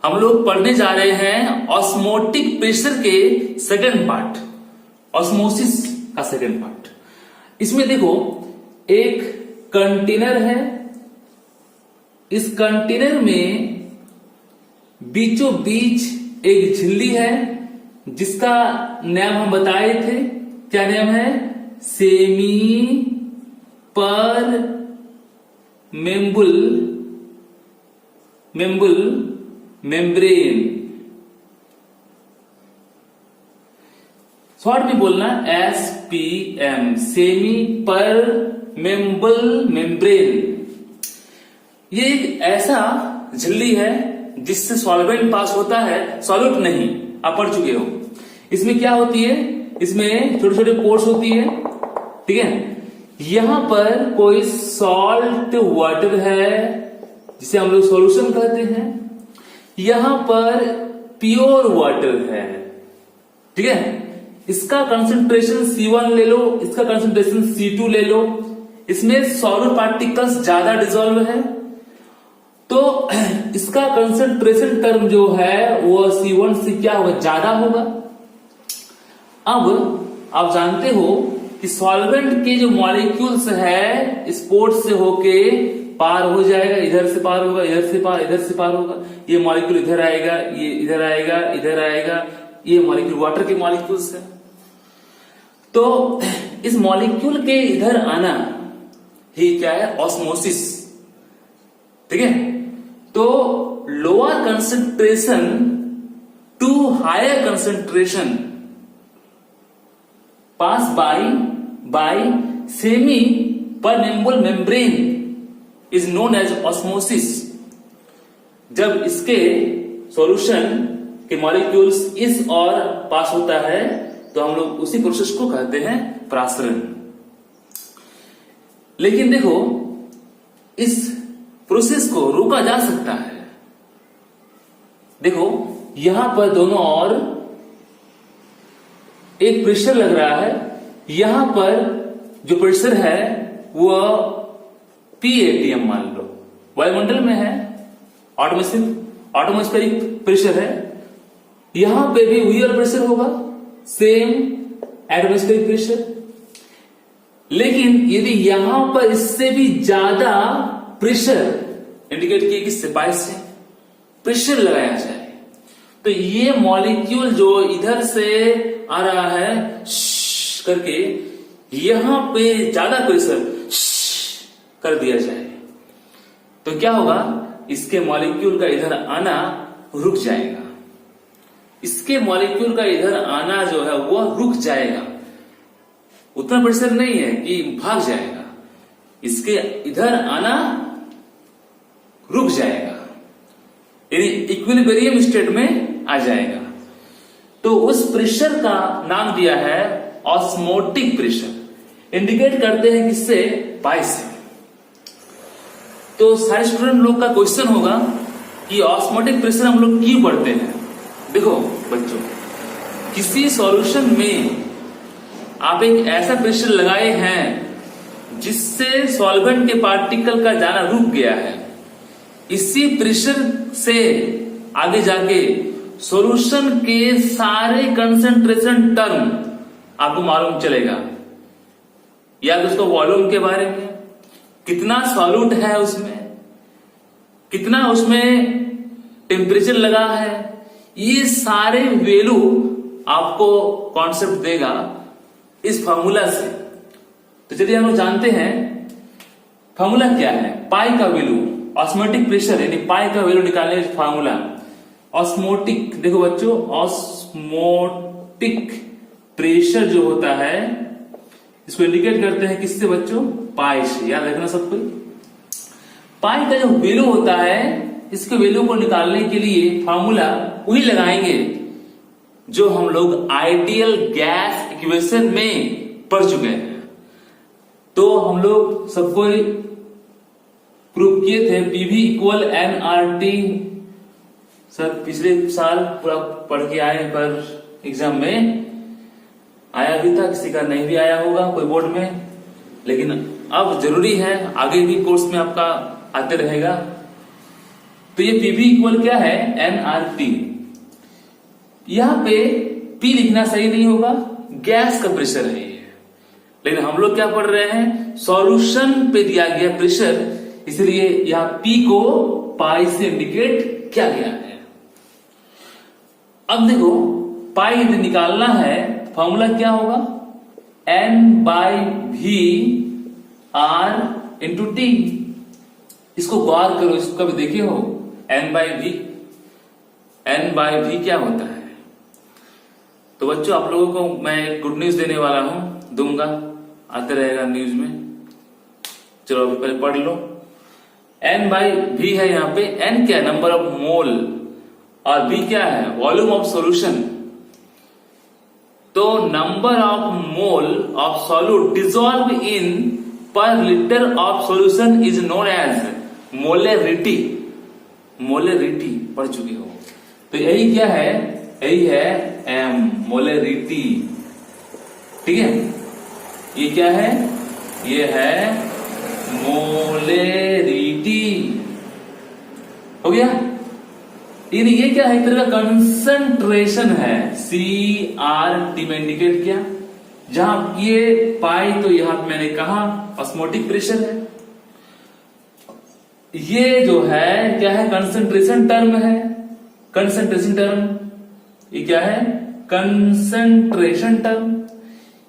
हम लोग पढ़ने जा रहे हैं ऑस्मोटिक प्रेशर के सेकंड पार्ट, ऑस्मोसिस का सेकंड पार्ट। इसमें देखो एक कंटेनर है, इस कंटेनर में बीचों बीच एक झिल्ली है जिसका नाम हम बताए थे, क्या नाम है? सेमी पर मेम्ब्रेन। शॉर्ट में बोलना SPM, सेमी पर मेम्ब्रेन। ये एक ऐसा झिल्ली है जिससे सॉल्वेंट पास होता है, सॉल्यूट नहीं, आप पढ़ चुके हो। इसमें क्या होती है? इसमें छोटे छोटे पोर्स होती है, ठीक है। यहां पर कोई सॉल्ट वाटर है जिसे हम लोग सॉल्यूशन कहते हैं, यहां पर प्योर वाटर है, ठीक है। इसका कंसंट्रेशन C1 ले लो, इसका कंसंट्रेशन C2 ले लो। इसमें सॉल्यूट पार्टिकल्स ज्यादा डिसॉल्व है तो इसका कंसंट्रेशन टर्म जो है वो C1 से क्या होगा? ज्यादा होगा। अब आप जानते हो कि सॉल्वेंट के जो मॉलिक्यूल्स है स्पोर्ट से होके पार हो जाएगा, इधर से पार होगा, इधर से पार होगा। ये मॉलिक्यूल इधर आएगा, ये इधर आएगा, इधर आएगा। ये मॉलिक्यूल वाटर के मॉलिक्यूल्स है। तो इस मॉलिक्यूल के इधर आना ही क्या है? ऑस्मोसिस, ठीक है। तो lower concentration to higher concentration pass by semi permeable membrane is known as osmosis. जब इसके सॉल्यूशन के मॉलिक्यूल्स इस और पास होता है तो हम लोग उसी प्रोसेस को कहते हैं प्रासरण। लेकिन देखो इस प्रोसेस को रोका जा सकता है। देखो यहां पर दोनों ओर एक प्रेशर लग रहा है, यहां पर जो प्रेशर है वो PATM मान लो, वायुमंडल में है, एटमॉस्फेरिक प्रेशर है। यहां पे भी वही प्रेशर होगा, सेम एटमॉस्फेरिक प्रेशर। लेकिन यदि यहां पर इससे भी ज्यादा प्रेशर इंडिकेट किए कि सिपाही से प्रेशर लगाया जाए तो ये मॉलिक्यूल जो इधर से आ रहा है करके यहां पे ज्यादा प्रेशर कर दिया जाए तो क्या होगा? इसके मॉलिक्यूल का इधर आना रुक जाएगा। इसके मॉलिक्यूल का इधर आना जो है वो रुक जाएगा। उतना प्रेशर नहीं है कि भाग जाएगा, इसके इधर आना रुक जाएगा, यानी इक्विलिब्रियम स्टेट में आ जाएगा। तो उस प्रेशर का नाम दिया है ऑस्मोटिक प्रेशर। इंडिकेट करते हैं किससे? पाई से। तो सारे स्टूडेंट लोग का क्वेश्चन होगा कि ऑस्मोटिक प्रेशर हम लोग क्यों पढ़ते हैं? देखो बच्चों, किसी सॉल्यूशन में आप एक ऐसा प्रेशर लगाए हैं जिससे सॉल्वेंट के पार्टिकल का जाना रुक गया है। इसी प्रेशर से आगे जाके सॉल्यूशन के सारे कंसंट्रेशन टर्म आपको मालूम चलेगा, या उसको वॉल्यूम के बारे में, कितना सॉल्यूट है उसमें, कितना उसमें टेम्परेचर लगा है, ये सारे वैल्यू आपको कॉन्सेप्ट देगा इस फार्मूला से। तो चलिए हम लोग जानते हैं फार्मूला क्या है। पाई का वैल्यू, ऑस्मोटिक प्रेशर यानी पाई का वैल्यू निकालने का फार्मूला। ऑस्मोटिक, देखो बच्चों, ऑस्मोटिक प्रेशर जो होता है इसको इंडिकेट करते हैं किससे बच्चों? पाई से। याद रखना सब कोई। पाई का जो वैल्यू होता है इसके वैल्यू को निकालने के लिए फार्मूला वही लगाएंगे जो हम लोग आइडियल गैस इक्वेशन में पढ़ चुके हैं। तो हम लोग सबको प्रूव किए थे PV इक्वल nRT। सर पिछले साल पूरा पढ़ के आए पर एग्जाम में आया भी था, किसी का नहीं भी आया होगा कोई बोर्ड में, लेकिन अब जरूरी है, आगे भी कोर्स में आपका आते रहेगा। तो ये पीवी इक्वल क्या है, nRT। यहां पे P लिखना सही नहीं होगा, गैस का प्रेशर है ये, लेकिन हम लोग क्या पढ़ रहे हैं, सॉल्यूशन पे दिया गया प्रेशर, इसलिए यहां P को पाई से इंडिकेट किया गया है। अब देखो पाई निकालना है, फॉर्मूला क्या होगा, N/V R इंटू टी। इसको गौर करो, इसको कभी देखे हो, N/V क्या होता है। तो बच्चों आप लोगों को मैं गुड न्यूज देने वाला हूं, दूंगा, आते रहेगा न्यूज में। चलो अभी पहले पढ़ लो। N/V है, यहाँ पे N क्या है, नंबर ऑफ मोल, और V क्या है, वॉल्यूम ऑफ सॉल्यूशन। तो number of mole of solute dissolve in per litre of solution is known as molarity. Molarity पढ़ चुके हो, तो यही क्या है, यही है M, मोलेरिटी। ठीक है, ये क्या है, ये है मोलेरिटी। हो गया, ये क्या है, तरह का कंसंट्रेशन है, CRT में इंडिकेट किया। जहां ये पाई तो यहां पे मैंने कहा ऑस्मोटिक प्रेशर है, ये जो है क्या है, कंसंट्रेशन टर्म है, कंसंट्रेशन टर्म, ये क्या है, कंसंट्रेशन टर्म।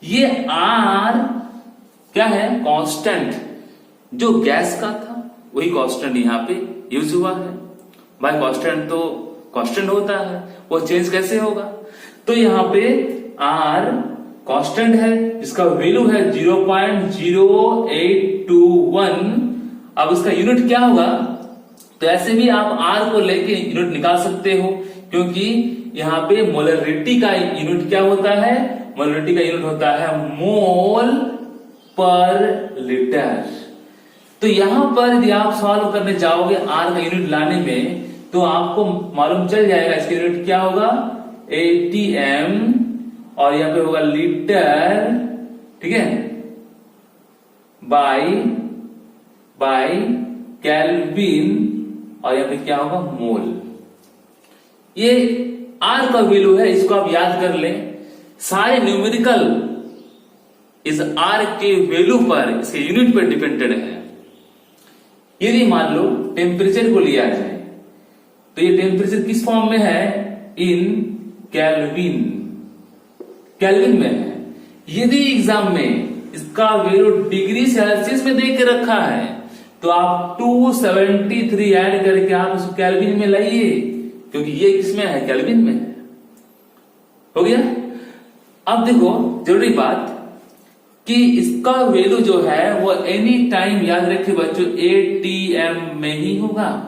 ये R क्या है, कांस्टेंट, जो गैस का था वही कांस्टेंट यहां पे यूज हुआ है। भाई कांस्टेंट तो कांस्टेंट होता है, वो चेंज कैसे होगा। तो यहां पे R कांस्टेंट है, जिसका वैल्यू है 0.0821। अब उसका यूनिट क्या होगा, तो ऐसे भी आप R को लेके यूनिट निकाल सकते हो, क्योंकि यहां पे मोलरिटी का यूनिट क्या होता है, मोलरिटी का यूनिट होता है मोल पर लीटर। तो यहां पर यदि आप सॉल्व करने जाओगे R का यूनिट लाने में, तो आपको मालूम चल जाएगा इसका यूनिट क्या होगा, ATM, और यहां पे होगा लीटर, ठीक है, बाय केल्विन, और यहां पे क्या होगा, मोल। ये R का वैल्यू है, इसको आप याद कर लें। सारे न्यूमेरिकल इस R के वैल्यू पर, इसके यूनिट पर डिपेंडेड है। यदि मान लो टेम्परेचर को लिया जाए, तो ये टेम्परेचर किस फॉर्म में है, इन केल्विन, केल्विन में है। यदि एग्जाम में इसका वैल्यू डिग्री सेल्सियस में दे के रखा है, तो आप 273 ऐड करके आप इसको केल्विन में लाइए, क्योंकि ये किसमें है, केल्विन में है। हो गया। अब देखो जरूरी बात कि इसका वैल्यू जो है वो एनी टाइम, याद रखिए बच्चों, ATM में ही होगा।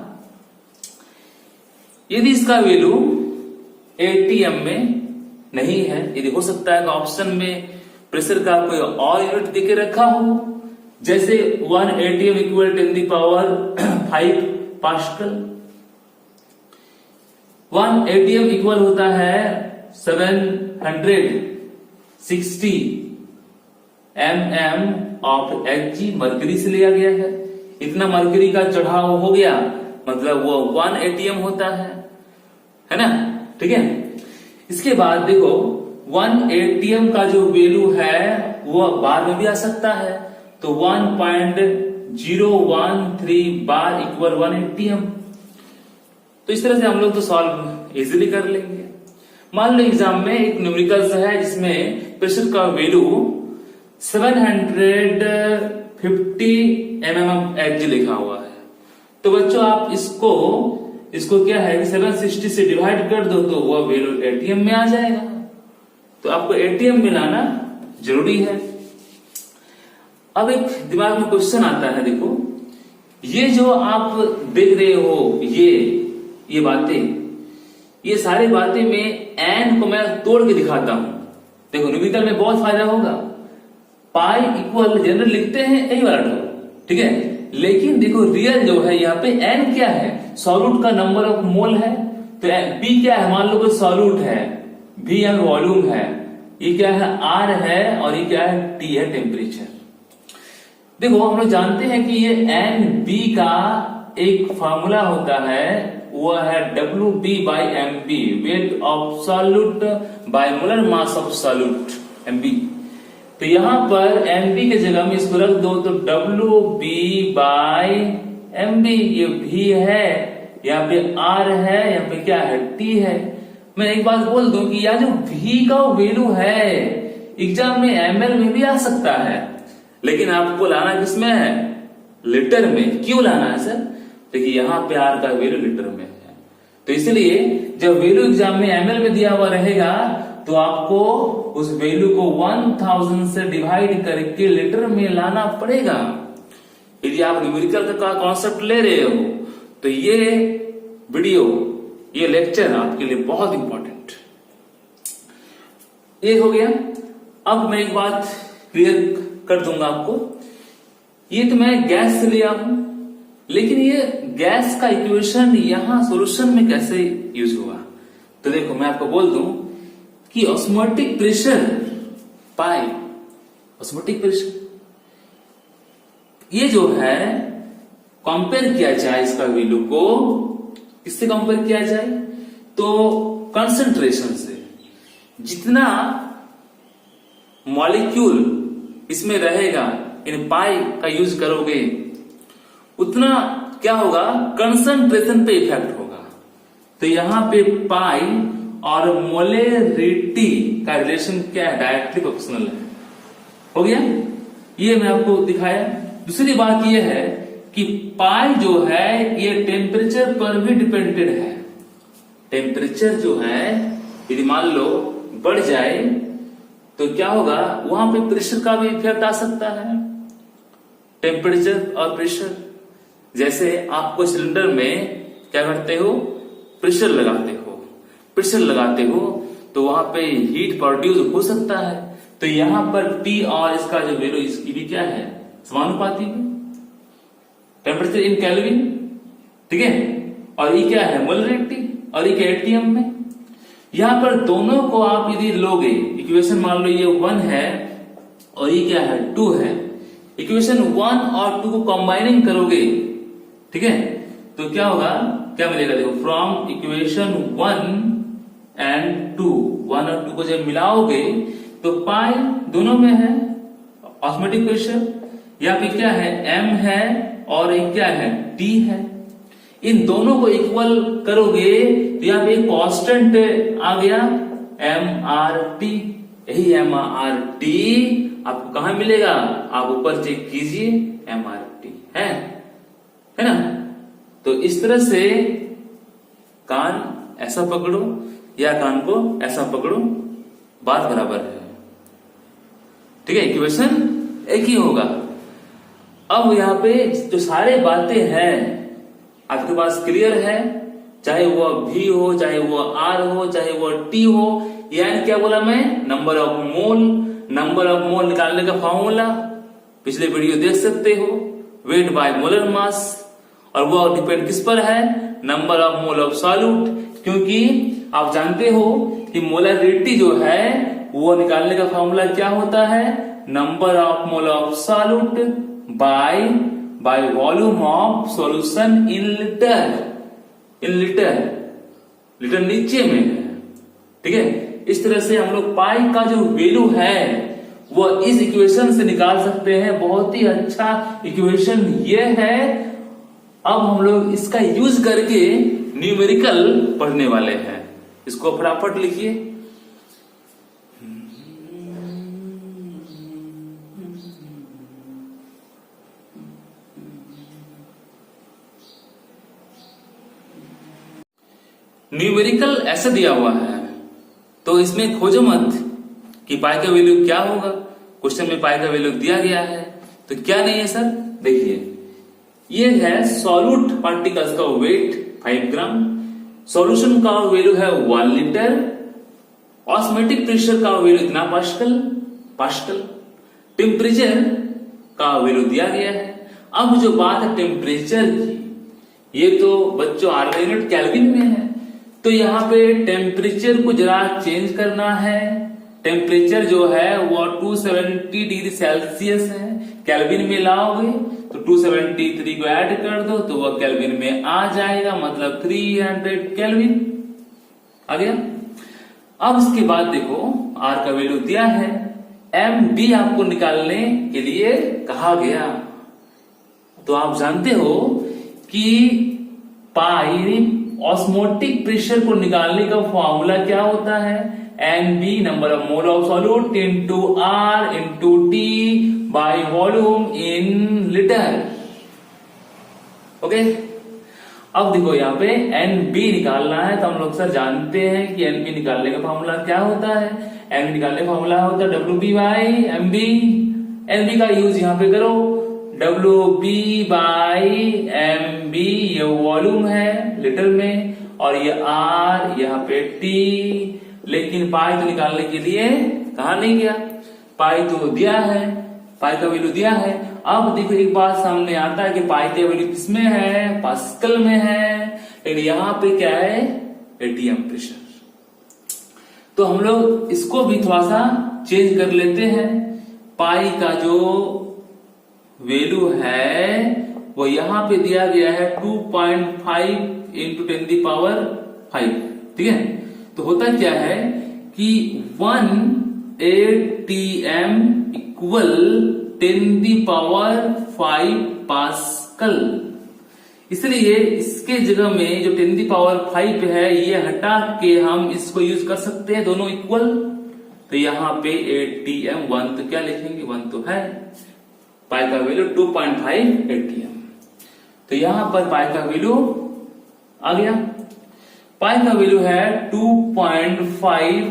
यदि इसका वैल्यू ATM में नहीं है, यदि हो सकता है कि ऑप्शन में प्रेशर का कोई और यूनिट देके रखा हो, जैसे 1 ATM equal 10⁵ pascal, 1 ATM equal होता है 760 mm ऑफ Hg, मरकरी से लिया गया है। इतना मरकरी का चढ़ाव हो गया, मतलब वो 1 ATM होता है ना, ठीक है। इसके बाद देखो 1 ATM का जो वैल्यू है वो बार में भी आ सकता है, तो 1.013 बार इक्वल 1 ATM। तो इस तरह से हम लोग तो सॉल्व इजीली कर लेंगे। मान लो एग्जाम में एक न्यूमेरिकल्स है जिसमें प्रेशर का वैल्यू 750 mm Hg लिखा हुआ है, तो बच्चों आप इसको क्या है, 760 से डिवाइड कर दो, तो वह वैल्यू ATM में आ जाएगा। तो आपको ATM में लाना जरूरी है। अब एक दिमाग में क्वेश्चन आता है, देखो ये जो आप देख रहे हो, ये बातें, ये सारी बातें में N को मैं तोड़ के दिखाता हूं। देखो न्यूमेरिकल में बहुत फायदा होगा। पाई इक्वल जनरल लिखते हैं यही वाला टर्म, ठीक है, लेकिन देखो रियल जो है यहाँ पे N क्या है, सॉल्यूट का नंबर ऑफ मोल है, तो B क्या है, मान लो कोई सॉल्यूट है, V यहाँ वॉल्यूम है, ये क्या है, R है, और ये क्या है, T है टेम्परेचर। देखो हम लोग जानते हैं कि ये NB का एक फार्मूला होता है, वो है WB/MB, weight of solute by molar mass of solute, MB। तो यहां पर MB के जगह में इसको रख दो तो WB/MB, ये V है, यहाँ पे R है, यहाँ पे क्या है, T है। मैं एक बात बोल दूं कि यह जो V का वैल्यू है एग्जाम में ml में भी आ सकता है, लेकिन आपको लाना किसमें है, लीटर में। क्यों लाना है सर, देखिए यहाँ पे R का वैल्यू लीटर में है, तो इसलिए जब वैल्यू एग्जाम में ml में दिया हुआ रहेगा तो आपको उस वैल्यू को 1000 से डिवाइड करके लीटर में लाना पड़ेगा। यदि आप न्यूमेरिकल का कॉन्सेप्ट ले रहे हो तो ये वीडियो, ये लेक्चर आपके लिए बहुत इंपॉर्टेंट। ये हो गया। अब मैं एक बात क्लियर कर दूंगा आपको, ये तो मैं गैस से लिया हूं, लेकिन ये गैस का इक्वेशन यहां सॉल्यूशन में कैसे यूज हुआ, तो देखो मैं आपको बोल दूं कि osmotic pressure pi, osmotic pressure ये जो है कंपेयर किया जाए इसका वैल्यू को, किससे कंपेयर किया जाए, तो कंसंट्रेशन से। जितना मॉलिक्यूल इसमें रहेगा, इन पाई का यूज करोगे, उतना क्या होगा, कंसंट्रेशन पे इफेक्ट होगा। तो यहां पे पाई और मोलेरिटी का रिलेशन क्या है, डायरेक्टली प्रोपोर्शनल है। हो गया, ये मैं आपको दिखाया। दूसरी बात यह है कि पाई जो है ये टेम्परेचर पर भी डिपेंडेड है। टेम्परेचर जो है यदि मान लो बढ़ जाए तो क्या होगा, वहां पे प्रेशर का भी इफेक्ट आ सकता है। टेम्परेचर और प्रेशर, जैसे आपको सिलेंडर में क्या करते हो, प्रेशर लगाते हो, प्रेशर लगाते हो तो वहां पे हीट प्रोड्यूस हो सकता है। तो यहां पर T और इसका जो वैल्यू, इसकी भी क्या है, समानुपाती है, टेम्परेचर इन केल्विन, ठीक है, और ये क्या है, मोलरिटी, और ये एटीएम में। यहां पर दोनों को आप यदि लोगे, इक्वेशन मान लो ये 1 है और ये क्या है, 2 है, इक्वेशन 1 और 2 को कंबाइनिंग करोगे, ठीक है, तो क्या होगा, क्या मिलेगा, देखो फ्रॉम इक्वेशन 1 एंड 2, 1 और 2 को जब मिलाओगे तो पाई दोनों में है ऑस्मोटिक प्रेशर, यहाँ पे क्या है, M है और एक क्या है, T है। इन दोनों को इक्वल करोगे तो यहाँ पे कांस्टेंट आ गया MRT। यही MRT आपको कहां मिलेगा, आप ऊपर चेक कीजिए, MRT है ना। तो इस तरह से कान ऐसा पकड़ो या कान को ऐसा पकड़ो, बात बराबर है, ठीक है, इक्वेशन एक ही होगा। अब यहाँ पे जो सारे बातें हैं आपके पास क्लियर है, चाहे वो V हो, चाहे वो R हो, चाहे वो T हो, यानी क्या बोला मैं, number of mole, number of मोल निकालने का फॉर्मूला पिछले वीडियो देख सकते हो, वेट बाय मोलर मास, और वो डिपेंड किस पर है, number of mole of solute, क्योंकि आप जानते हो कि मोलरिटी जो है वो निकालने का फॉर्मूला क्या होता है, number of mole of solute by volume of solution in litre, in litre नीचे में है, ठीक है। इस तरह से हम लोग पाई का जो वैल्यू है वो इस इक्वेशन से निकाल सकते हैं। बहुत ही अच्छा इक्वेशन ये है। अब हम लोग इसका यूज करके न्यूमेरिकल पढ़ने वाले हैं, इसको फटाफट लिखिए। न्यूमेरिकल ऐसा दिया हुआ है तो इसमें खोजो मत कि पाई का वैल्यू क्या होगा, क्वेश्चन में पाई का वैल्यू दिया गया है तो क्या नहीं है सर, देखिए ये है सॉल्यूट पार्टिकल्स का वेट 5 ग्राम, सॉल्यूशन का वैल्यू है 1 लीटर, ऑस्मोटिक प्रेशर का वैल्यू इतना पास्कल, टेम्परेचर का वैल्यू दिया गया है। अब जो बात है टेम्परेचर की, ये तो बच्चों आर यूनिट केल्विन में है, तो यहाँ पे टेम्परेचर को जरा चेंज करना है। टेम्परेचर जो है वो 270 डिग्री सेल्सियस है, केल्विन में लाओगे तो तो 273 को ऐड कर दो तो वह केल्विन में आ जाएगा, मतलब 300 केल्विन आ गया। अब इसके बाद देखो R का वैल्यू दिया है, MB आपको निकालने के लिए कहा गया। तो आप जानते हो कि पाई ऑस्मोटिक प्रेशर को निकालने का फॉर्मूला क्या होता है, NB number of mole of solute into R into T by volume in litre. Okay, अब देखो यहाँ पे NB निकालना है, तो हम लोग सर जानते हैं कि NB निकालने का फॉर्मूला क्या होता है। NB निकालने का फॉर्मूला होता है WB बाय MB। NB का यूज यहाँ पे करो, WB बाय MB ये वॉल्यूम है लीटर में, और ये R यहाँ पे T, लेकिन पाई तो निकालने के लिए कहा नहीं गया, पाई तो दिया है, पाई का वैल्यू दिया है। अब देखो एक बात सामने आता है कि पाई का वैल्यू किसमें है, पास्कल में है, लेकिन यहाँ पे क्या है, एटीएम प्रेशर। तो हम लोग इसको भी थोड़ा सा चेंज कर लेते हैं। पाई का जो वैल्यू है वो यहाँ पे दिया गया है 2.5 इंटू 10⁵, ठीक है। तो होता क्या है कि 1 ATM इक्वल 10⁵ पास्कल, इसलिए इसके जगह में जो 10⁵ है ये हटा के हम इसको यूज कर सकते हैं, दोनों इक्वल। तो यहाँ पे ATM 1 तो क्या लिखेंगे, 1 तो है, पाई का वैल्यू 2.5 ATM। तो यहां पर पाई का वैल्यू आ गया, पाई का वैल्यू है 2.5,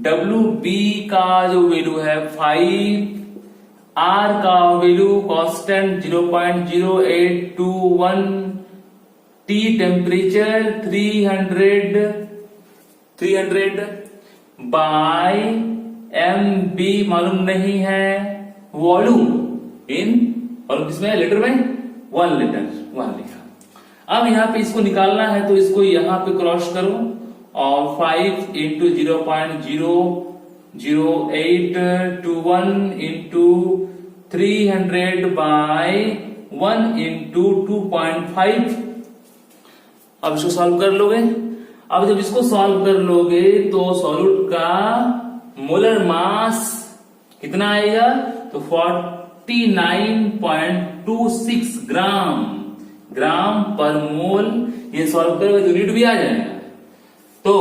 WB का जो वैल्यू है 5, R का value constant 0.0821, T temperature 300 by MB मालूम नहीं है, वॉल्यूम इन, और किसमें लीटर में, 1 लीटर, 1 लीटर। अब यहाँ पे इसको निकालना है तो इसको यहाँ पे क्रॉस करो, और 5 इंटू 0.00821 इंटू 300 बाय 1 इंटू 2.5। अब इसको सॉल्व कर लोगे। अब जब इसको सॉल्व कर लोगे तो सॉल्यूट का मोलर मास कितना आएगा, तो 49.26 ग्राम पर मोल। ये सॉल्व करोगे तो यूनिट भी आ जाएगा। तो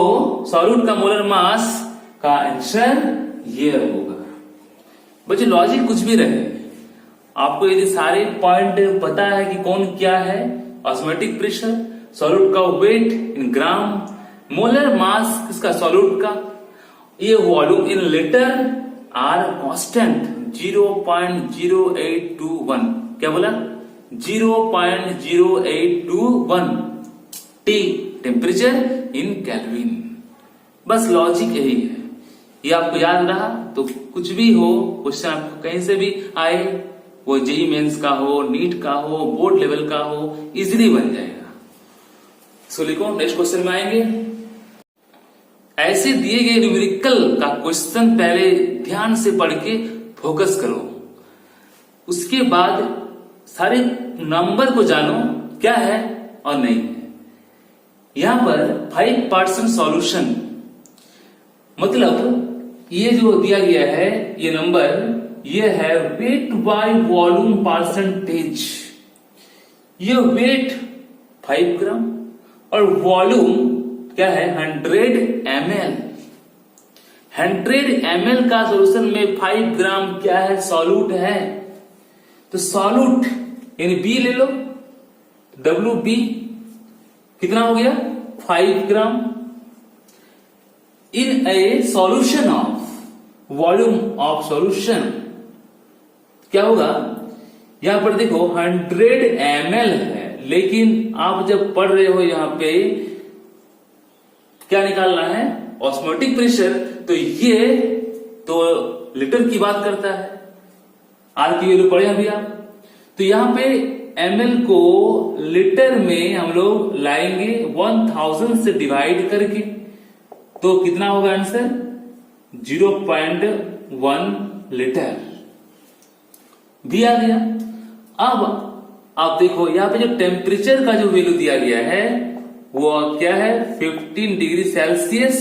सॉल्यूट का मोलर मास का आंसर ये होगा। बच्चे लॉजिक कुछ भी रहे, आपको यदि सारे पॉइंट पता है कि कौन क्या है, ऑस्मोटिक प्रेशर, सॉल्यूट का weight in gram, molar mass किसका, सॉल्यूट का, ये volume in litre, R constant 0.0821, क्या बोला, 0.0821, टी टेम्परेचर इन केल्विन। बस लॉजिक यही है, ये आपको याद रहा तो कुछ भी हो क्वेश्चन आपको कहीं से भी आए, वो जेईई मेंस का हो, नीट का हो, बोर्ड लेवल का हो, इजीली बन जाएगा। सो लिखो, नेक्स्ट क्वेश्चन में आएंगे। ऐसे दिए गए न्यूमेरिकल का क्वेश्चन पहले ध्यान से पढ़ के फोकस करो, उसके बाद सारे नंबर को जानो क्या है और नहीं है। यहां पर 5% सॉल्यूशन, मतलब ये जो दिया गया है ये नंबर, ये है वेट बाय वॉल्यूम परसेंटेज। ये वेट 5 ग्राम और वॉल्यूम क्या है 100 ml। 100 ml का सॉल्यूशन में 5 ग्राम क्या है, सॉल्यूट है। तो सॉल्यूट यानी बी ले लो, WB कितना हो गया 5 gram in a solution of, volume of solution क्या होगा, यहां पर देखो 100 ml है, लेकिन आप जब पढ़ रहे हो यहां पे क्या निकालना है, ऑस्मोटिक प्रेशर, तो ये तो लीटर की बात करता है, आर की वैल्यू पढ़े अभी आप। तो यहां पे ml को लीटर में हम लोग लाएंगे 1000 से डिवाइड करके, तो कितना होगा आंसर 0.1 लीटर भी आ गया। अब आप देखो यहाँ पे जो टेम्परेचर का जो वैल्यू दिया गया है वो क्या है 15 डिग्री सेल्सियस।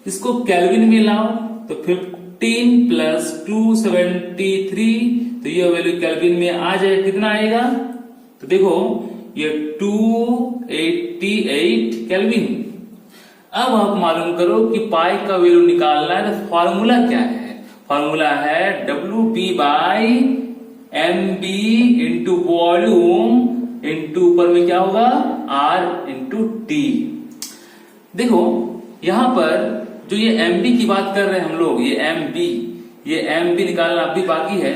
इसको केल्विन में लाओ तो 15 प्लस 273, तो ये वैल्यू केल्विन में आ जाए कितना आएगा, तो देखो ये 288 केल्विन। अब आप मालूम करो कि पाई का वैल्यू निकालना है तो फॉर्मूला क्या है, फॉर्मूला है WP by MB into volume into ऊपर में क्या होगा R इंटू T। देखो यहां पर जो ये MB की बात कर रहे हैं हम लोग, ये MB निकालना अभी बाकी है।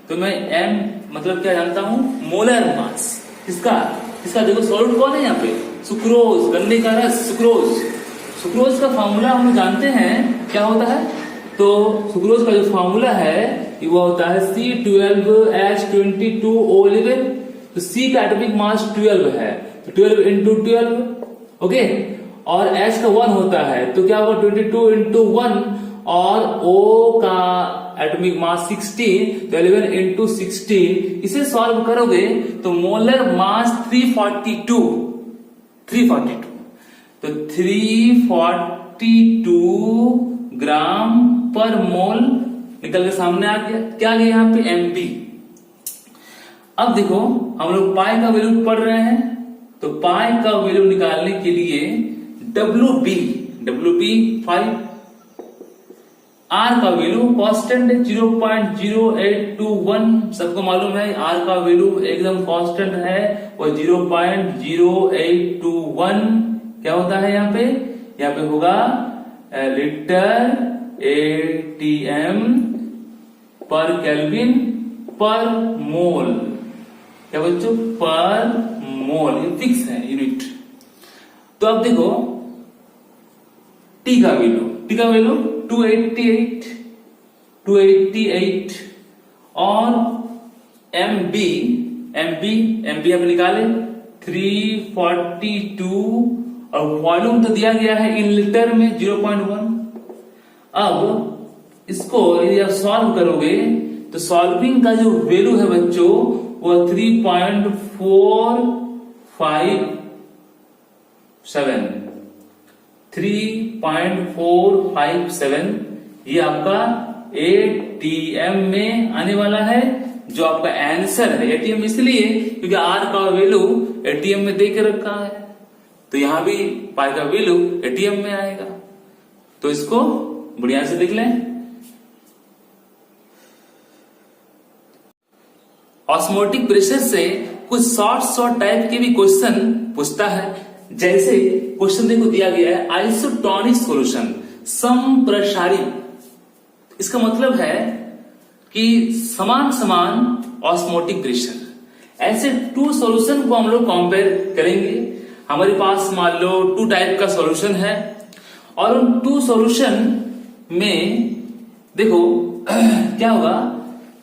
तो मैं M मतलब क्या जानता हूं, मोलर मास। इसका देखो सॉल्यूट कौन है यहाँ पे, सुक्रोज, गन्ने का रस सुक्रोज का फॉर्मूला हम जानते हैं क्या होता है। तो सुक्रोज का जो फॉर्मूला है वो होता है C12H22O11। तो C का एटॉमिक मास 12 है, तो 12 इंटू 12, ओके। और H का 1 होता है तो क्या होगा 22 इंटू 1, और O का एटॉमिक मास 16, तो 11 इंटू 16। इसे सॉल्व करोगे तो मोलर मास 342, तो 342 ग्राम पर मोल निकल के सामने आ गया। क्या आ गया यहाँ पे MB। अब देखो हम लोग पाई का वैल्यू पढ़ रहे हैं, तो पाई का वैल्यू निकालने के लिए WB 5, R का वैल्यू कांस्टेंट है 0.0821, सबको मालूम है R का वैल्यू एकदम कांस्टेंट है वो 0.0821। क्या होता है यहाँ पे होगा लीटर ATM पर केल्विन पर मोल। क्या बच्चों, पर मोल, ये फिक्स है यूनिट। तो अब देखो T का वैल्यू 288 और MB हम निकाले 342 और वॉल्यूम तो दिया गया है इन लीटर में 0.1। अब इसको यदि आप सॉल्व करोगे तो सॉल्विंग का जो वैल्यू है बच्चों वो 3.457 ये आपका ATM में आने वाला है, जो आपका आंसर है। ATM इसलिए क्योंकि R का वैल्यू ATM में दे के रखा है, तो यहां भी पाई का वैल्यू ATM में आएगा। तो इसको बढ़िया से देख लें। ऑस्मोटिक प्रेशर से कुछ शॉर्ट टाइप के भी क्वेश्चन पूछता है। जैसे क्वेश्चन देखो दिया गया है आइसोटोनिक सॉल्यूशन समप्रसारित। इसका मतलब है कि समान ऑस्मोटिक प्रेशर, ऐसे 2 सॉल्यूशन को हम लोग कंपेयर करेंगे। हमारे पास मान लो 2 टाइप का सॉल्यूशन है और उन 2 सॉल्यूशन में देखो क्या होगा,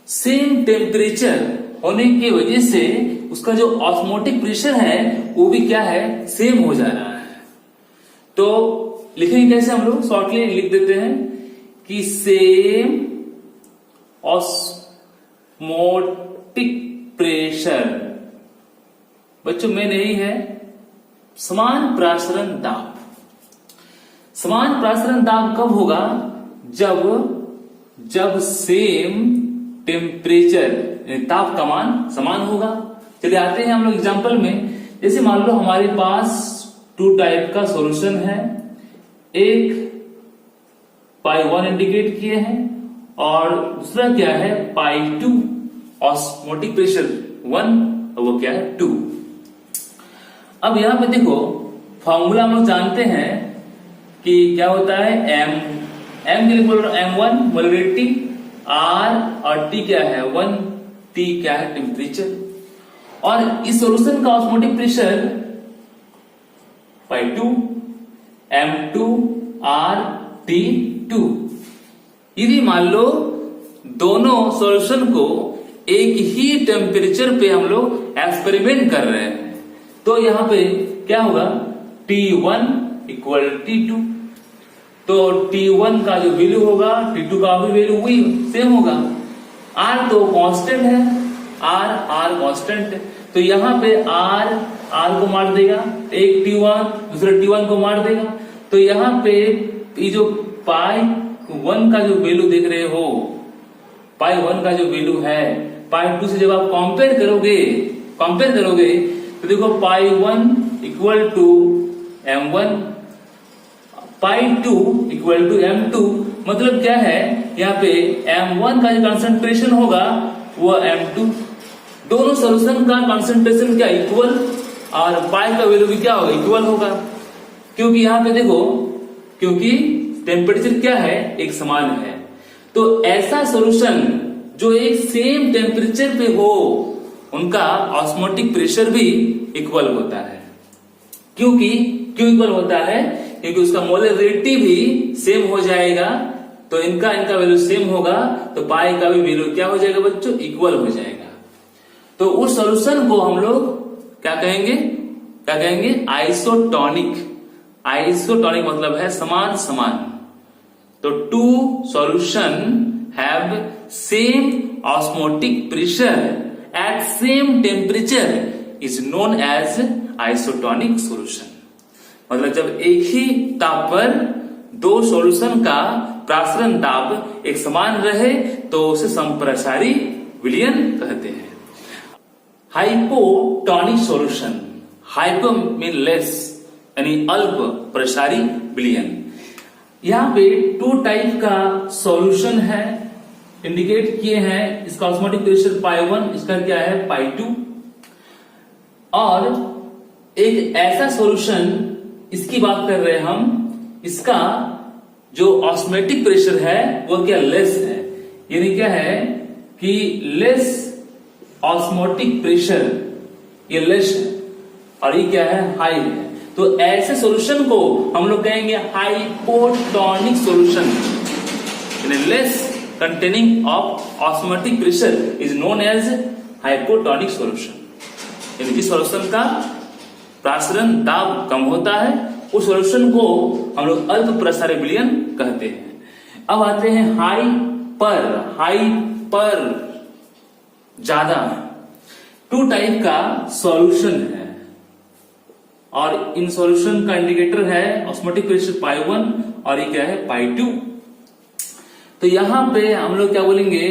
सेम टेम्परेचर होने की वजह से उसका जो ऑस्मोटिक प्रेशर है वो भी क्या है, सेम हो जा रहा है। तो लिखेंगे कैसे, हम लोग शॉर्टली लिख देते हैं कि सेम ऑस्मोटिक प्रेशर, बच्चों में नहीं है, समान प्रासरण दाब। समान प्रासरण दाब कब होगा, जब सेम टेम्परेचर ताप का मान समान होगा। चलिए आते हैं हम लोग एग्जांपल में। जैसे मान लो हमारे पास 2 टाइप का सॉल्यूशन है, एक पाई 1 इंडिकेट किए हैं और दूसरा क्या है पाई 2, ऑस्मोटिक प्रेशर 1 और वो क्या है 2। अब यहां पे देखो फॉर्मूला हम लोग जानते हैं कि क्या होता है, एम के लिए बोल रहा M1 मोलरिटी, R और T क्या है 1, T क्या है टेम्परेचर। और इस सॉल्यूशन का osmotic pressure pi 2 M2 R T2। यदि मान लो दोनों सॉल्यूशन को एक ही टेम्परेचर पे हम लोग एक्सपेरिमेंट कर रहे हैं, तो यहां पे क्या होगा T1 इक्वल T2। तो T1 का जो वैल्यू होगा T2 का भी वैल्यू वही सेम होगा। R तो कांस्टेंट है आर कांस्टेंट है, तो यहाँ पे आर को मार देगा, एक T1 दूसरा T1 को मार देगा, तो यहाँ पे ये जो पाई 1 का जो वैल्यू देख रहे हो, पाई 1 का जो वैल्यू है, पाई 2 से जब आप कंपेयर करोगे तो देखो pi 1 equal to M1, pi 2 equal to M2, मतलब क्या है, यहाँ पे M1 का जो कंसंट्रेशन होगा वो M2, दोनों सॉल्यूशन का कंसंट्रेशन क्या इक्वल, और पाई का वैल्यू भी क्या होगा, इक्वल होगा, क्योंकि यहाँ पे देखो, क्योंकि टेम्परेचर क्या है, एक समान है। तो ऐसा सॉल्यूशन जो एक सेम टेम्परेचर पे हो, उनका ऑस्मोटिक प्रेशर भी इक्वल होता है। क्यों इक्वल होता है, क्योंकि उसका मोलरिटी भी सेम हो जाएगा, तो इनका वैल्यू सेम होगा, तो पाई का भी वैल्यू क्या हो जाएगा बच्चों, इक्वल हो जाएगा। तो उस सॉल्यूशन को हम लोग क्या कहेंगे, आइसोटोनिक मतलब है समान। तो two solution have same osmotic pressure at same temperature is known as isotonic solution. मतलब जब एक ही ताप पर दो सॉल्यूशन का प्रासरण ताप एक समान रहे तो उसे समप्रसारी विलयन कहते हैं। Hypotonic solution, hypo mean less, यानी अल्प प्रसारी विलयन। यहाँ पे 2 टाइप का सॉल्यूशन है, इंडिकेट किए हैं, इसका ऑस्मोटिक प्रेशर पाई 1, इसका क्या है पाई 2, और एक ऐसा सॉल्यूशन, इसकी बात कर रहे हैं हम, इसका जो ऑस्मोटिक प्रेशर है वो क्या लेस है, यानी क्या है कि लेस ऑस्मोटिक प्रेशर, ये लेस है, और ये क्या है हाई है। तो ऐसे सॉल्यूशन को हम लोग कहेंगे हाइपोटोनिक सॉल्यूशन, यानी less containing of osmotic pressure is known as hypotonic solution. यानी जिस सॉल्यूशन का प्रासरण दाब कम होता है उस सॉल्यूशन को हम लोग अल्प प्रसारी विलयन कहते हैं। अब आते हैं हाई पर ज्यादा। 2 टाइप का सॉल्यूशन है और इन सॉल्यूशन का इंडिकेटर है ऑस्मोटिक प्रेशर पाई 1 और ये क्या है पाई 2। तो यहां पे हम लोग क्या बोलेंगे,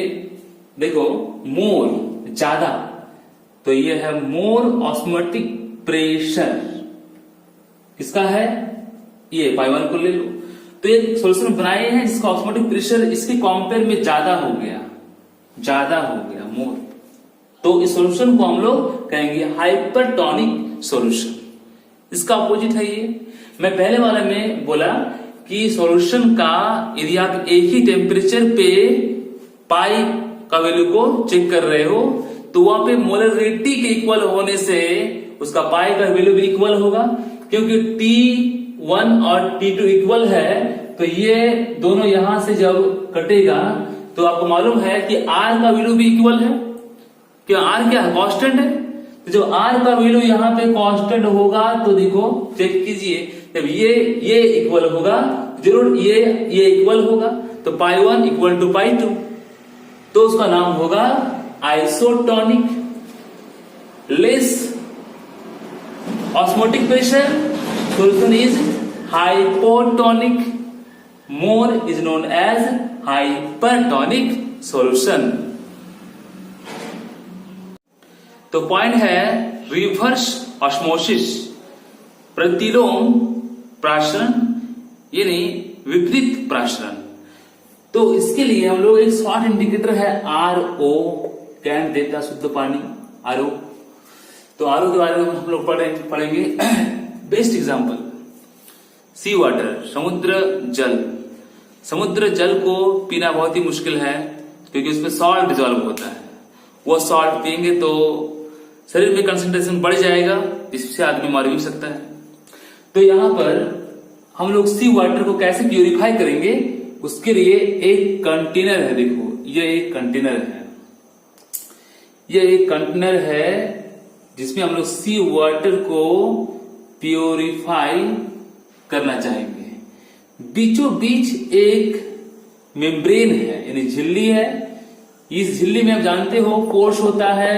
देखो मोर ज्यादा, तो ये है मोर ऑस्मोटिक प्रेशर, किसका है ये पाई 1 को ले लो। तो एक सॉल्यूशन बनाए हैं जिसका ऑस्मोटिक प्रेशर इसके कंपेयर में ज्यादा हो गया मोर, तो इस सॉल्यूशन को हम लोग कहेंगे हाइपरटोनिक सॉल्यूशन। इसका अपोजिट है ये। मैं पहले वाले में बोला कि सॉल्यूशन का यदि आप एक ही टेम्परेचर पे पाई का वैल्यू को चेक कर रहे हो तो वहां पे मोलरिटी के इक्वल होने से उसका पाई का वैल्यू भी इक्वल होगा, क्योंकि T1 और T2 इक्वल है, तो ये दोनों यहां से जब कटेगा तो आपको मालूम है कि R का वैल्यू भी इक्वल है, क्या R क्या है कांस्टेंट है। तो जब R का वैल्यू यहाँ पे कांस्टेंट होगा तो देखो चेक कीजिए, जब ये इक्वल होगा जरूर ये इक्वल होगा, तो पाई 1 इक्वल टू पाई 2, तो उसका नाम होगा isotonic. Less osmotic pressure solution is hypotonic, more is known as hypertonic solution। तो पॉइंट है रिवर्स ऑस्मोसिस, प्रतिलोम प्राशरण यानी विपरीत प्राशरण। तो इसके लिए हम लोग एक शॉर्ट इंडिकेटर है RO, कैन देता शुद्ध पानी, RO। तो RO के बारे में हम लोग पढ़ेंगे। बेस्ट एग्जाम्पल सी वाटर, समुद्र जल को पीना बहुत ही मुश्किल है क्योंकि उसमें सॉल्ट डिजॉल्व होता है। वो सॉल्ट पिएंगे तो शरीर में कंसंट्रेशन बढ़ जाएगा, जिससे आदमी मर भी सकता है। तो यहाँ पर हम लोग सी वाटर को कैसे प्यूरिफाई करेंगे, उसके लिए एक कंटेनर है। देखो ये एक कंटेनर है जिसमें हम लोग सी वाटर को प्यूरिफाई करना चाहेंगे। बीचों बीच एक मेम्ब्रेन है यानी झिल्ली है, इस झिल्ली में आप जानते हो फोर्स होता है,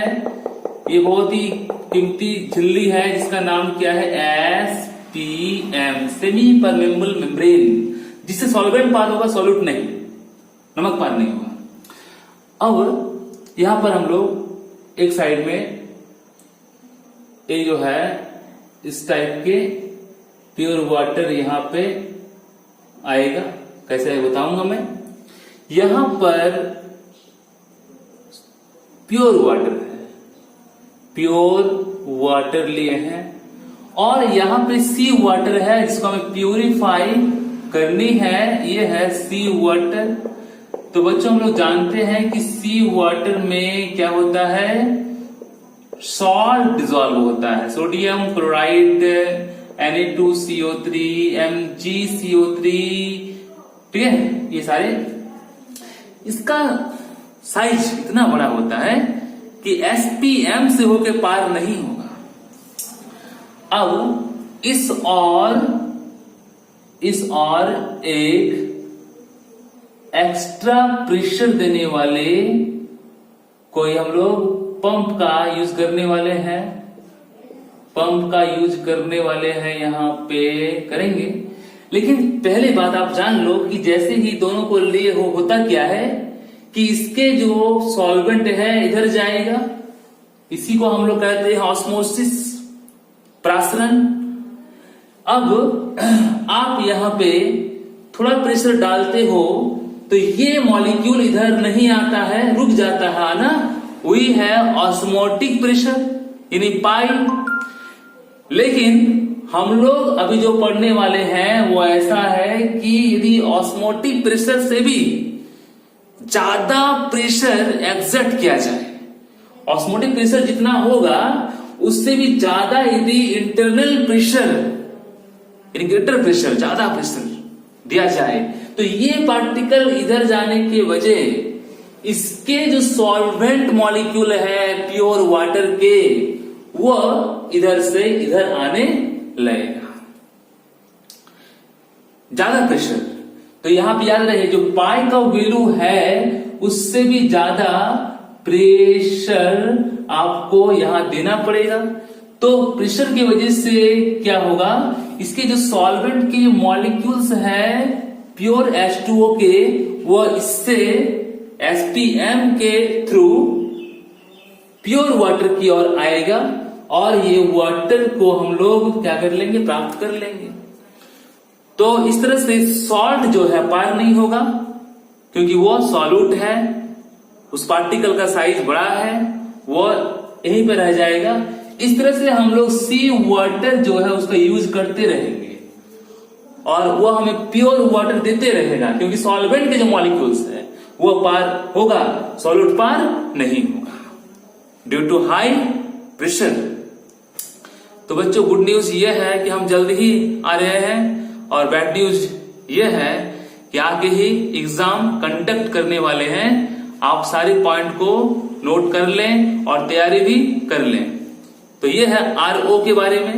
ये बहुत ही कीमती झिल्ली है जिसका नाम क्या है, SPM, सेमी परमेबल मेम्ब्रेन, जिससे सॉल्वेंट पार होगा, सॉल्यूट नहीं, नमक पार नहीं होगा। अब यहां पर हम लोग एक साइड में ये जो है इस टाइप के प्योर वाटर यहां पे आएगा, कैसे है बताऊंगा मैं। यहां पर प्योर वाटर है, प्योर वाटर लिए हैं, और यहां पे सी वाटर है जिसको हमें प्यूरिफाई करनी है, ये है सी वाटर। तो बच्चों हम लोग जानते हैं कि सी वाटर में क्या होता है, सॉल्ट डिजॉल्व होता है, सोडियम क्लोराइड, Na2CO3, MgCO3, ठीक है, ये सारे, इसका साइज इतना बड़ा होता है कि SPM से होके पार नहीं होगा। अब इस और एक एक्स्ट्रा प्रेशर देने वाले कोई हम लोग पंप का यूज करने वाले हैं, पंप का यूज करने वाले हैं, यहां पे करेंगे। लेकिन पहले बात आप जान लो कि जैसे ही दोनों को लिए होता क्या है कि इसके जो सॉल्वेंट है इधर जाएगा, इसी को हम लोग कहते हैं ऑस्मोसिस, प्रासरण। अब आप यहां पे थोड़ा प्रेशर डालते हो तो ये मॉलिक्यूल इधर नहीं आता है, रुक जाता है ना, वही है ऑस्मोटिक प्रेशर यानी पाई। लेकिन हम लोग अभी जो पढ़ने वाले हैं वो ऐसा है कि यदि ऑस्मोटिक प्रेशर से भी ज्यादा प्रेशर एक्सर्ट किया जाए, ऑस्मोटिक प्रेशर जितना होगा उससे भी ज्यादा यदि इंटरनल प्रेशर यानी ग्रेटर प्रेशर, ज्यादा प्रेशर दिया जाए, तो ये पार्टिकल इधर जाने के वजह इसके जो सॉल्वेंट मॉलिक्यूल है प्योर वाटर के, वो इधर से इधर आने लगेगा, ज्यादा प्रेशर। तो यहां पे याद रहे जो पाई का वैल्यू है उससे भी ज्यादा प्रेशर आपको यहां देना पड़ेगा। तो प्रेशर की वजह से क्या होगा, इसके जो सॉल्वेंट के जो मॉलिक्यूल्स है प्योर H2O के, वो इससे SPM के थ्रू प्योर वाटर की ओर आएगा, और ये वाटर को हम लोग क्या कर लेंगे, प्राप्त कर लेंगे। तो इस तरह से सॉल्ट जो है पार नहीं होगा, क्योंकि वो सॉल्यूट है, उस पार्टिकल का साइज बड़ा है, वो यहीं पे रह जाएगा। इस तरह से हम लोग सी वाटर जो है उसका यूज करते रहेंगे, और वो हमें प्योर वाटर देते रहेगा, क्योंकि सॉल्वेंट के जो मॉलिक्यूल्स है वो पार होगा, सॉल्यूट पार नहीं होगा ड्यू टू हाई प्रेशर। तो बच्चों गुड न्यूज ये है कि हम जल्द ही आ रहे हैं, और बैड न्यूज ये है कि आगे ही एग्जाम कंडक्ट करने वाले हैं। आप सारे पॉइंट को नोट कर लें और तैयारी भी कर लें। तो ये है RO के बारे में।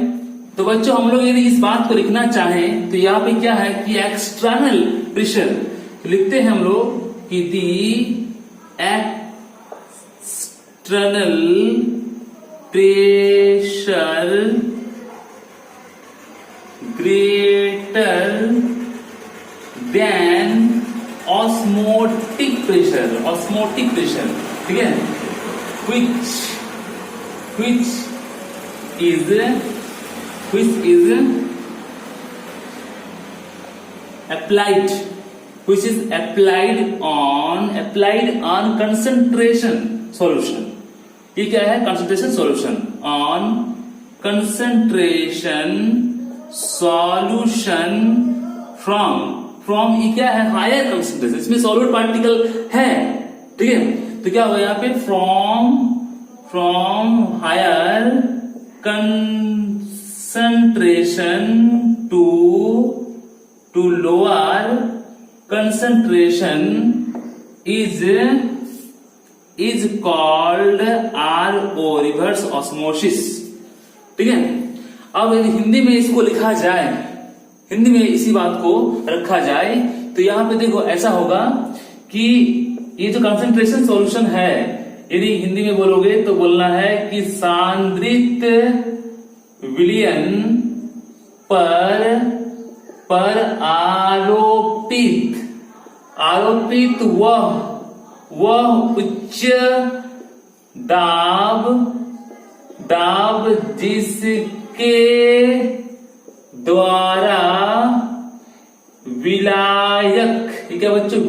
तो बच्चों हम लोग यदि इस बात को लिखना चाहें तो यहाँ पे क्या है कि एक्सटर्नल प्रेशर लिखते हैं हम लोग कि the external pressure greater than osmotic pressure, osmotic pressure, ठीक है, which is applied on concentration solution। ये क्या है, concentration solution, on concentration solution from ये क्या है, higher concentration, इसमें सॉल्यूट पार्टिकल है, ठीक है। तो क्या होगा यहाँ पे, from higher concentration to lower concentration is called RO, reverse osmosis, ठीक है। अब यदि हिंदी में इसको लिखा जाए, हिंदी में इसी बात को रखा जाए, तो यहां पे देखो ऐसा होगा कि ये जो कंसंट्रेशन सॉल्यूशन है, यदि हिंदी में बोलोगे तो बोलना है कि सांद्रित विलयन पर आरोपित वह उच्च दाब जिसके द्वारा विलायक, ये क्या बच्चों,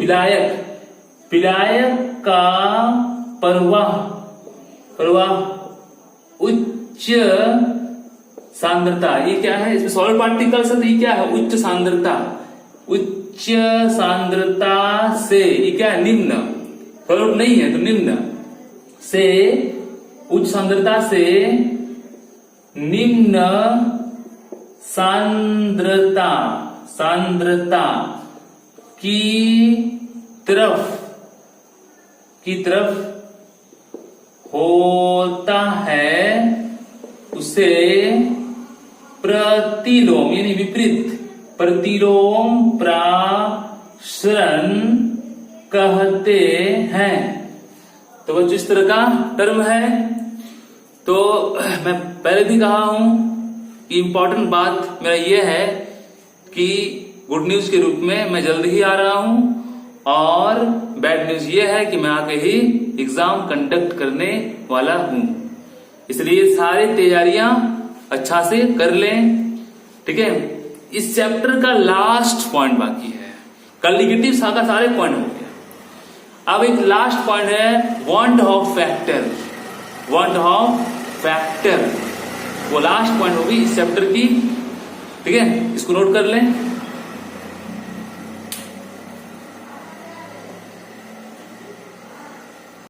विलायक का प्रवाह उच्च सांद्रता, ये क्या है, इसमें सॉलिड पार्टिकल्स है, ये क्या है, उच्च सांद्रता से, ये क्या है, निम्न, सॉलिड नहीं है तो निम्न से, उच्च सांद्रता से निम्न सांद्रता की तरफ होता है, उसे प्रतिलोम यानी विपरीत प्रतिलोम प्रासरण कहते हैं। तो बच्चों इस तरह का टर्म है। तो मैं पहले भी कहा हूं कि इंपॉर्टेंट बात मेरा यह है कि गुड न्यूज के रूप में मैं जल्द ही आ रहा हूं, और बैड न्यूज यह है कि मैं आके ही एग्जाम कंडक्ट करने वाला हूं। इसलिए सारी तैयारियां अच्छा से कर लें, ठीक है। इस चैप्टर का लास्ट पॉइंट बाकी है, कॉलिगेटिव का सारे पॉइंट हो गया। अब एक लास्ट पॉइंट है वांट ऑफ फैक्टर, वो लास्ट पॉइंट होगी इस चैप्टर की, ठीक है। इसको नोट कर लें।